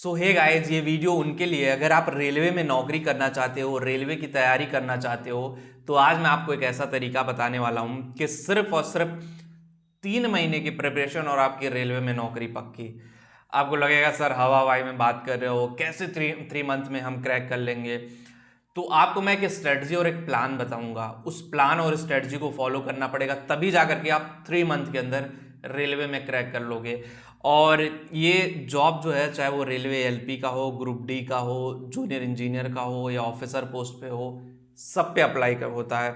सो hey guys, ये video उनके लिए है। अगर आप रेलवे में नौकरी करना चाहते हो, रेलवे की तैयारी करना चाहते हो, तो आज मैं आपको एक ऐसा तरीका बताने वाला हूँ कि सिर्फ और सिर्फ 3 महीने की प्रिपरेशन और आपकी रेलवे में नौकरी पक्की। आपको लगेगा सर हवा हवाई में बात कर रहे हो, कैसे थ्री मंथ में हम क्रैक कर लेंगे। तो आपको मैं एक स्ट्रेटजी और एक प्लान बताऊंगा। उस प्लान और स्ट्रेटजी को फॉलो करना पड़ेगा, तभी जाकर के आप 3 मंथ के अंदर रेलवे में क्रैक कर लोगे। और ये जॉब जो है, चाहे वो रेलवे एलपी का हो, ग्रुप डी का हो, जूनियर इंजीनियर का हो या ऑफिसर पोस्ट पे हो, सब पे अप्लाई कर होता है।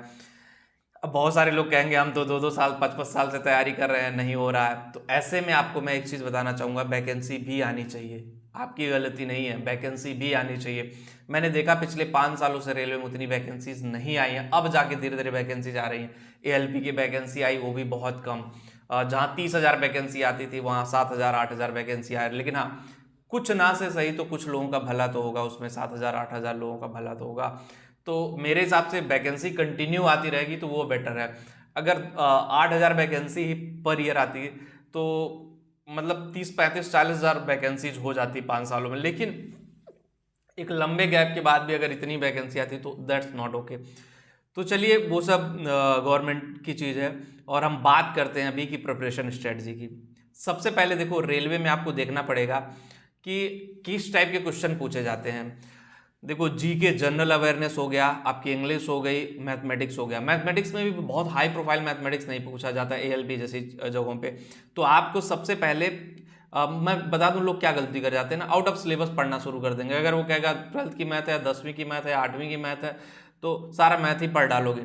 अब बहुत सारे लोग कहेंगे हम तो 2-2 साल 5-5 साल से तैयारी कर रहे हैं, नहीं हो रहा है। तो ऐसे में आपको मैं एक चीज़ बताना चाहूँगा, वैकेंसी भी आनी चाहिए। आपकी गलती नहीं है, वैकेंसी भी आनी चाहिए। मैंने देखा पिछले 5 सालों से रेलवे में उतनी वैकेंसीज नहीं आई हैं, अब जाके धीरे धीरे वैकेंसीज आ रही हैं। एएलपी की वैकेंसी आई, वो भी बहुत कम। जहाँ 30,000 वैकेंसी आती थी, वहाँ 7,000 8,000 वैकेंसी आ रही। लेकिन हाँ, कुछ ना से सही तो कुछ लोगों का भला तो होगा उसमें, 7,000 8,000 लोगों का भला तो होगा। तो मेरे हिसाब से वैकेंसी कंटिन्यू आती रहेगी तो वो बेटर है। अगर 8,000 वैकेंसी ही पर ईयर आती तो मतलब 30 35 40,000 वैकेंसीज हो जाती 5 सालों में। लेकिन एक लंबे गैप के बाद भी अगर इतनी वैकेंसी आती तो दैट्स नॉट ओके। तो चलिए, वो सब गवर्नमेंट की चीज़ है और हम बात करते हैं अभी की प्रिपरेशन स्ट्रेटजी की। सबसे पहले देखो, रेलवे में आपको देखना पड़ेगा कि किस टाइप के क्वेश्चन पूछे जाते हैं। देखो, जी के जनरल अवेयरनेस हो गया, आपकी इंग्लिश हो गई, मैथमेटिक्स हो गया। मैथमेटिक्स में भी बहुत हाई प्रोफाइल मैथमेटिक्स नहीं पूछा जाता एएलपी जैसी जगहों पे। तो आपको सबसे पहले मैं बता दूं लोग क्या गलती कर जाते हैं ना, आउट ऑफ सिलेबस पढ़ना शुरू कर देंगे। अगर वो कहेगा 12th की मैथ है, 10वीं की मैथ है, 8वीं की मैथ है, तो सारा मैथ ही पढ़ डालोगे।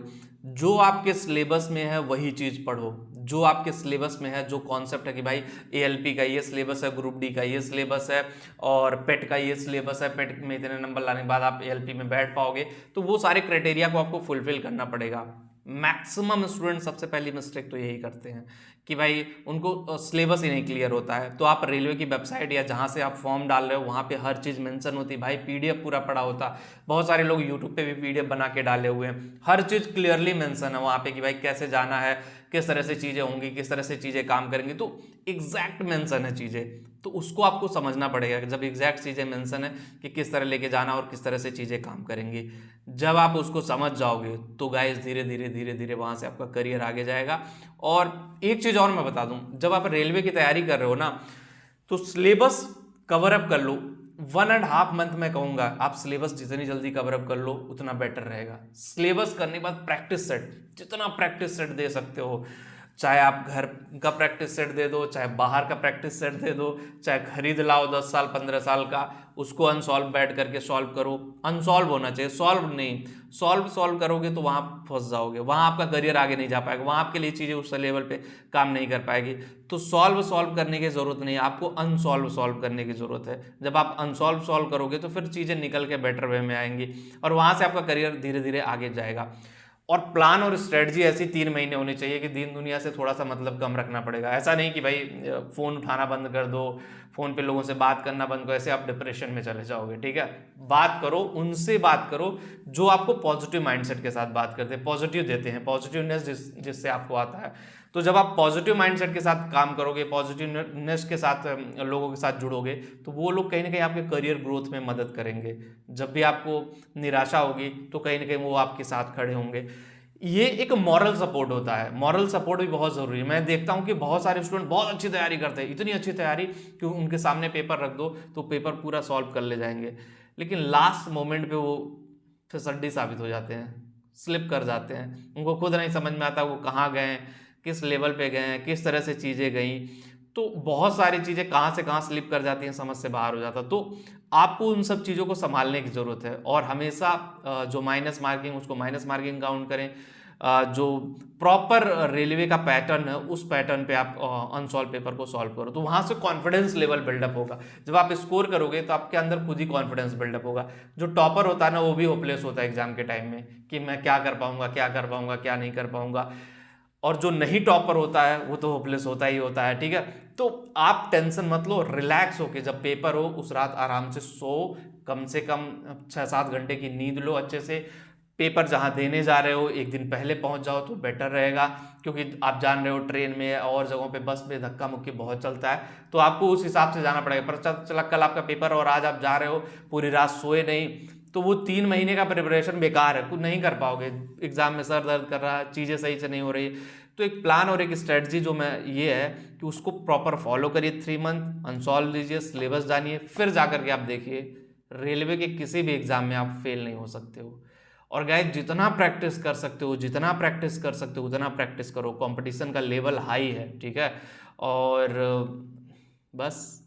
जो आपके सिलेबस में है वही चीज़ पढ़ो। जो आपके सिलेबस में है, जो कॉन्सेप्ट है कि भाई एएलपी का ये सिलेबस है, ग्रुप डी का ये सिलेबस है और पेट का ये सिलेबस है, पेट में इतने नंबर लाने के बाद आप एएलपी में बैठ पाओगे, तो वो सारे क्राइटेरिया को आपको फुलफिल करना पड़ेगा। मैक्सिमम स्टूडेंट सबसे पहली मिस्टेक तो यही करते हैं कि भाई उनको सिलेबस ही नहीं क्लियर होता है। तो आप रेलवे की वेबसाइट या जहाँ से आप फॉर्म डाल रहे हो वहाँ पे हर चीज़ मेंशन होती है, भाई पीडीएफ पूरा पड़ा होता। बहुत सारे लोग यूट्यूब पे भी पीडीएफ बना के डाले हुए हैं, हर चीज़ क्लियरली मेंशन है वहाँ पे कि भाई कैसे जाना है, किस तरह से चीज़ें होंगी, किस तरह से चीज़ें काम करेंगी। तो एग्जैक्ट मेंशन है चीज़ें, तो उसको आपको समझना पड़ेगा कि जब एग्जैक्ट चीज़ें मेंशन है कि किस तरह लेके जाना और किस तरह से चीज़ें काम करेंगी। जब आप उसको समझ जाओगे तो गाइस धीरे धीरे धीरे धीरे वहाँ से आपका करियर आगे जाएगा। और एक चीज़ और मैं बता दूं, जब आप रेलवे की तैयारी कर रहे हो ना, तो सिलेबस कवर अप कर लो। 1.5 मंथ में कहूँगा, आप सिलेबस जितनी जल्दी कवर अप कर लो उतना बेटर रहेगा। सिलेबस करने के बाद प्रैक्टिस सेट, जितना प्रैक्टिस सेट दे सकते हो, चाहे आप घर का प्रैक्टिस सेट दे दो, चाहे बाहर का प्रैक्टिस सेट दे दो, चाहे खरीद लाओ 10 साल 15 साल का, उसको अनसॉल्व बैठ करके सॉल्व करो। अनसॉल्व होना चाहिए, सॉल्व नहीं। सॉल्व करोगे तो वहाँ फंस जाओगे, वहाँ आपका करियर आगे नहीं जा पाएगा, वहाँ आपके लिए चीज़ें उस लेवल पे काम नहीं कर पाएगी। तो सॉल्व करने की ज़रूरत नहीं है, आपको सॉल्व करने की ज़रूरत है। जब आप सॉल्व करोगे तो फिर चीज़ें निकल के बेटर वे में आएंगी और वहाँ से आपका करियर धीरे धीरे आगे जाएगा। और प्लान और स्ट्रेटजी ऐसी 3 महीने होनी चाहिए कि दीन दुनिया से थोड़ा सा मतलब कम रखना पड़ेगा। ऐसा नहीं कि भाई फ़ोन उठाना बंद कर दो, फ़ोन पे लोगों से बात करना बंद करो, ऐसे आप डिप्रेशन में चले जाओगे। ठीक है, बात करो, उनसे बात करो जो आपको पॉजिटिव माइंडसेट के साथ बात करते हैं, पॉजिटिव देते हैं, पॉजिटिवनेस जिससे आपको आता है। तो जब आप पॉजिटिव माइंडसेट के साथ काम करोगे, पॉजिटिवनेस के साथ लोगों के साथ जुड़ोगे, तो वो लोग कहीं ना कहीं आपके करियर ग्रोथ में मदद करेंगे। जब भी आपको निराशा होगी तो कहीं ना कहीं वो आपके साथ खड़े होंगे। ये एक मॉरल सपोर्ट होता है, मॉरल सपोर्ट भी बहुत ज़रूरी है। मैं देखता हूँ कि बहुत सारे स्टूडेंट बहुत अच्छी तैयारी करते हैं, इतनी अच्छी तैयारी कि उनके सामने पेपर रख दो तो पेपर पूरा सॉल्व कर ले जाएंगे, लेकिन लास्ट मोमेंट पे वो फिसड्डी साबित हो जाते हैं, स्लिप कर जाते हैं। उनको खुद नहीं समझ में आता वो कहाँ गए, किस लेवल पे गए, किस तरह से चीज़ें गई। तो बहुत सारी चीज़ें कहाँ से कहाँ स्लिप कर जाती हैं, समझ से बाहर हो जाता। तो आपको उन सब चीज़ों को संभालने की ज़रूरत है और हमेशा जो माइनस मार्किंग उसको माइनस मार्किंग काउंट करें। जो प्रॉपर रेलवे का पैटर्न है उस पैटर्न पे आप अनसॉल्व पेपर को सॉल्व करो, तो वहाँ से कॉन्फिडेंस लेवल बिल्डअप होगा। जब आप स्कोर करोगे तो आपके अंदर खुद ही कॉन्फिडेंस बिल्डअप होगा। जो टॉपर होता है ना, वो भी होपलेस होता है एग्जाम के टाइम में कि मैं क्या कर पाऊंगा, क्या कर पाऊंगा, क्या नहीं कर पाऊंगा। और जो नहीं टॉपर होता है वो तो होपलेस होता ही होता है। ठीक है, तो आप टेंशन मत लो, रिलैक्स होके जब पेपर हो उस रात आराम से सो, कम से कम 6-7 घंटे की नींद लो अच्छे से, पेपर जहाँ देने जा रहे हो एक दिन पहले पहुँच जाओ तो बेटर रहेगा, क्योंकि आप जान रहे हो ट्रेन में और जगहों पे बस में धक्का मुक्की बहुत चलता है, तो आपको उस हिसाब से जाना पड़ेगा। पर चला कल आपका पेपर और आज आप जा रहे हो, पूरी रात सोए नहीं, तो वो 3 महीने का प्रिपरेशन बेकार है, कुछ नहीं कर पाओगे। एग्जाम में सर दर्द कर रहा है, चीज़ें सही से नहीं हो रही, तो एक प्लान और एक स्ट्रेटजी जो मैं ये है कि उसको प्रॉपर फॉलो करिए। 3 मंथ अनसॉल्व लीजिए, सिलेबस जानिए, फिर जाकर के आप देखिए रेलवे के किसी भी एग्जाम में आप फेल नहीं हो सकते हो। और गाइस जितना प्रैक्टिस कर सकते हो, जितना प्रैक्टिस कर सकते हो उतना प्रैक्टिस करो, कंपटीशन का लेवल हाई है, ठीक है। और बस,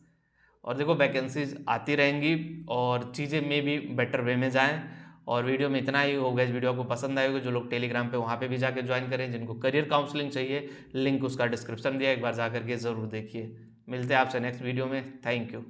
और देखो वैकेंसीज आती रहेंगी और चीज़ें में भी बेटर वे में जाएं। और वीडियो में इतना ही होगा। इस वीडियो को पसंद आएगा, जो लोग टेलीग्राम पे वहाँ पे भी जाके ज्वाइन करें, जिनको करियर काउंसलिंग चाहिए, लिंक उसका डिस्क्रिप्शन दिया, एक बार जाकर के ज़रूर देखिए। मिलते हैं आपसे नेक्स्ट वीडियो में। Thank you.